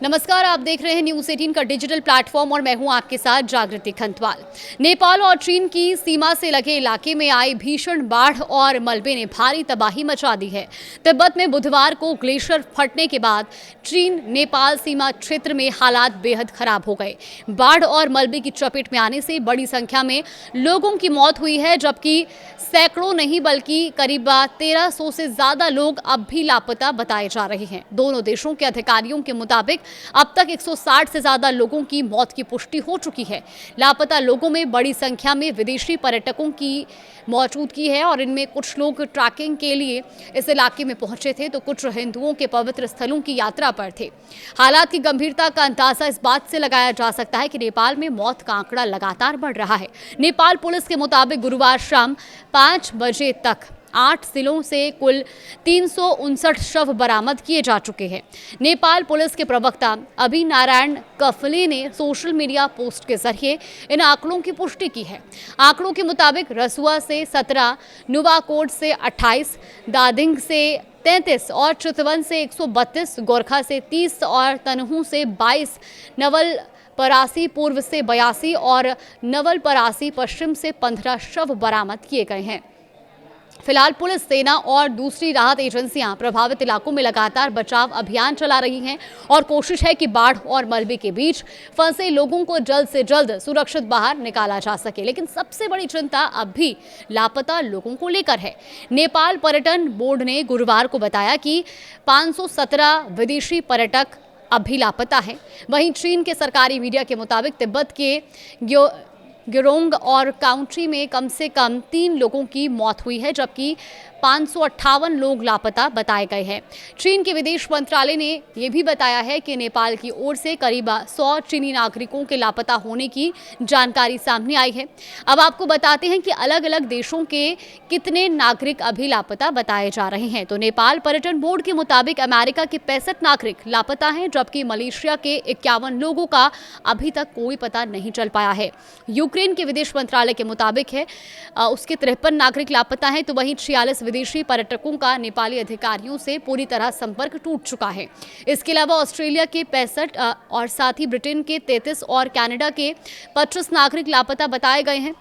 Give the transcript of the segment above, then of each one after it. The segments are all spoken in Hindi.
नमस्कार, आप देख रहे हैं न्यूज़ 18 का डिजिटल प्लेटफॉर्म और मैं हूं आपके साथ जागृति खंतवाल। नेपाल और चीन की सीमा से लगे इलाके में आई भीषण बाढ़ और मलबे ने भारी तबाही मचा दी है। तिब्बत में बुधवार को ग्लेशियर फटने के बाद चीन नेपाल सीमा क्षेत्र में हालात बेहद खराब हो गए। बाढ़ और मलबे की चपेट में आने से बड़ी संख्या में लोगों की मौत हुई है, जबकि सैकड़ों नहीं बल्कि करीब 1300 से ज्यादा लोग अब भी लापता बताए जा रहे हैं। दोनों देशों के अधिकारियों के मुताबिक अब तक 160 से ज्यादा लोगों की मौत की पुष्टि हो चुकी है। लापता लोगों में बड़ी संख्या में विदेशी पर्यटकों की मौजूदगी है और इनमें कुछ लोग ट्रैकिंग के लिए इस इलाके में पहुंचे थे तो कुछ हिंदुओं के पवित्र स्थलों की यात्रा पर थे। हालात की गंभीरता का अंदाजा इस बात से लगाया जा सकता है कि नेपाल में मौत का आंकड़ा लगातार बढ़ रहा है। नेपाल पुलिस के मुताबिक गुरुवार शाम 5 बजे तक 8 जिलों से कुल 359 शव बरामद किए जा चुके हैं। नेपाल पुलिस के प्रवक्ता अभि नारायण कफले ने सोशल मीडिया पोस्ट के जरिए इन आंकड़ों की पुष्टि की है। आंकड़ों के मुताबिक रसुआ से 17, नुवाकोट से 28, दादिंग से 33 और चितवन से 132, गोरखा से 30 और तनहू से 22, नवल परासी पूर्व से 82 और नवल परासी पश्चिम से 15 शव बरामद किए गए हैं। फिलहाल पुलिस, सेना और दूसरी राहत एजेंसियां प्रभावित इलाकों में लगातार बचाव अभियान चला रही हैं और कोशिश है कि बाढ़ और मलबे के बीच फंसे लोगों को जल्द से जल्द सुरक्षित बाहर निकाला जा सके। लेकिन सबसे बड़ी चिंता अब भी लापता लोगों को लेकर है। नेपाल पर्यटन बोर्ड ने गुरुवार को बताया कि 517 विदेशी पर्यटक अब भी लापता है। वहीं चीन के सरकारी मीडिया के मुताबिक तिब्बत के गिरोंग और काउंटी में कम से कम 3 लोगों की मौत हुई है, जबकि 558 लोग लापता बताए गए हैं। चीन के विदेश मंत्रालय ने यह भी बताया है कि नेपाल की ओर से करीब 100 चीनी नागरिकों के लापता होने की जानकारी सामने आई है। अब आपको बताते हैं कि अलग अलग देशों के कितने नागरिक अभी लापता बताए जा रहे हैं। तो नेपाल पर्यटन बोर्ड के मुताबिक अमेरिका के 65 नागरिक लापता हैं, जबकि मलेशिया के 51 लोगों का अभी तक कोई पता नहीं चल पाया है। यूक्रेन के विदेश मंत्रालय के मुताबिक उसके 53 नागरिक लापता हैं, तो वहीं 46 विदेशी पर्यटकों का नेपाली अधिकारियों से पूरी तरह संपर्क टूट चुका है। इसके अलावा ऑस्ट्रेलिया के 65 और साथ ही ब्रिटेन के 33 और कनाडा के 25 नागरिक लापता बताए गए हैं।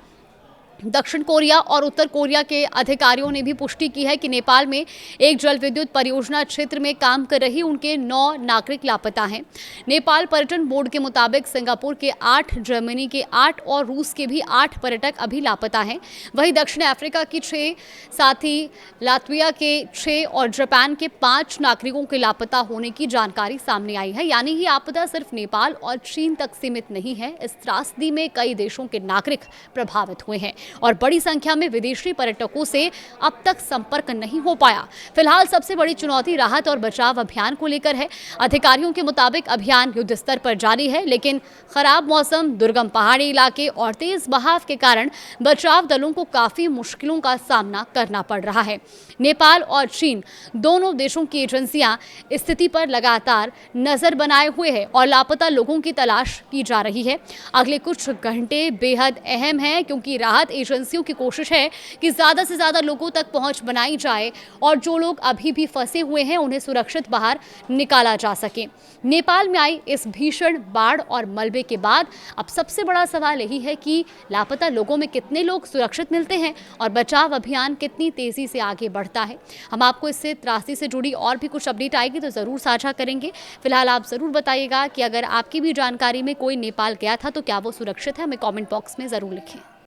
दक्षिण कोरिया और उत्तर कोरिया के अधिकारियों ने भी पुष्टि की है कि नेपाल में एक जल विद्युत परियोजना क्षेत्र में काम कर रही उनके 9 नागरिक लापता हैं। नेपाल पर्यटन बोर्ड के मुताबिक सिंगापुर के 8, जर्मनी के 8 और रूस के भी 8 पर्यटक अभी लापता हैं। वहीं दक्षिण अफ्रीका की 6, साथ ही लातविया के 6 और जापान के 5 नागरिकों के लापता होने की जानकारी सामने आई है। यानी ये आपदा सिर्फ नेपाल और चीन तक सीमित नहीं है। इस त्रासदी में कई देशों के नागरिक प्रभावित हुए हैं और बड़ी संख्या में विदेशी पर्यटकों से अब तक संपर्क नहीं हो पाया। फिलहाल सबसे बड़ी चुनौती राहत और बचाव अभियान को लेकर है। अधिकारियों के मुताबिक अभियान युद्ध स्तर पर जारी है, लेकिन खराब मौसम, दुर्गम पहाड़ी इलाके और तेज बहाव के कारण बचाव दलों को काफी मुश्किलों का सामना करना पड़ रहा है। नेपाल और चीन दोनों देशों की एजेंसियां स्थिति पर लगातार नजर बनाए हुए हैं और लापता लोगों की तलाश की जा रही है। अगले कुछ घंटे बेहद अहम हैं, क्योंकि राहत एजेंसियों की कोशिश है कि ज्यादा से ज्यादा लोगों तक पहुंच बनाई जाए और जो लोग अभी भी फंसे हुए हैं उन्हें सुरक्षित बाहर निकाला जा सके। नेपाल में आई इस भीषण बाढ़ और मलबे के बाद अब सबसे बड़ा सवाल यही है कि लापता लोगों में कितने लोग सुरक्षित मिलते हैं और बचाव अभियान कितनी तेजी से आगे बढ़ता है। हम आपको इससे त्रासदी से जुड़ी और भी कुछ अपडेट आएगी तो जरूर साझा करेंगे। फिलहाल आप जरूर बताइएगा कि अगर आपकी भी जानकारी में कोई नेपाल गया था तो क्या वो सुरक्षित है, हमें कॉमेंट बॉक्स में जरूर लिखें।